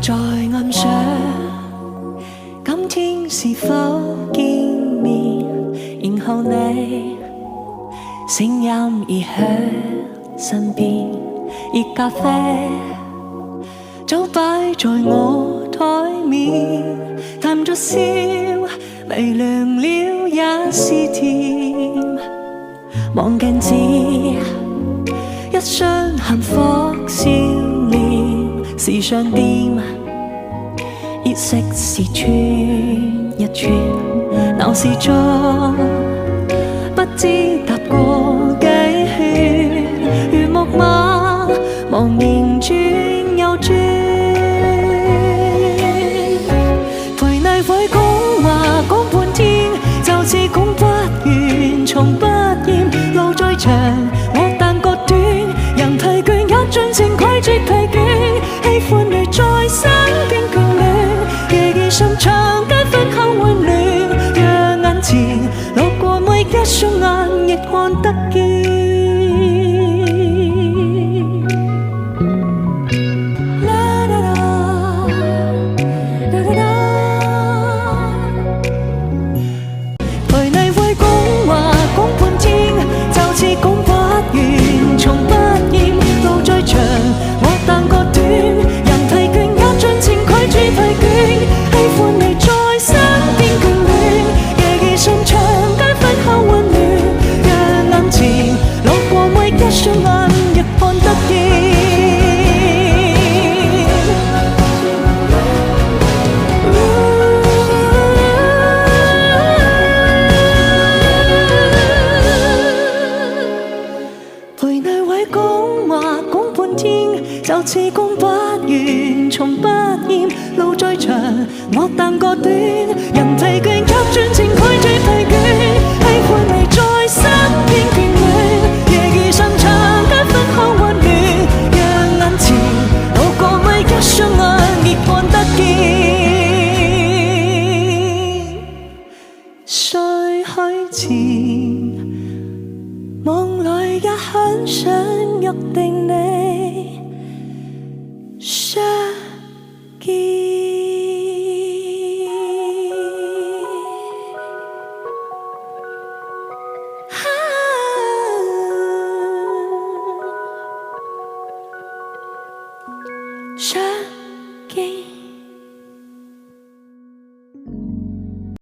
在暗想，今天是否見面？然後你聲音已響身邊，熱咖啡早擺在我台面，淡咗笑，微涼了也是甜。望鏡子，一雙幸福笑臉，時尚店熱色是穿一穿，鬧市中不知踏過幾圈，如木馬茫然轉又轉，陪你會講話講半天，就似講不完從不厭，路再長我但覺短，人疲倦也盡情拒絕疲倦，喜歡你在身邊眷戀，夜已深長街分口溫暖，讓眼前路過每一雙眼亦看得見。陪你會講話講半天，就似講不完從不厭，路再長我但覺短，人疲倦也盡情拒絕疲倦，喜歡你在身邊眷戀，夜已深長街分口溫暖，讓眼前路過每一雙眼亦看得見。陪你會講話講半天，就似講不完從不厭，路再長我但覺短，人疲倦也盡情拒絕疲倦，喜歡你在身邊眷戀，夜已深長街分口溫暖，讓眼前路過每一雙眼亦看得見。睡去前夢裏也很想約定你相見。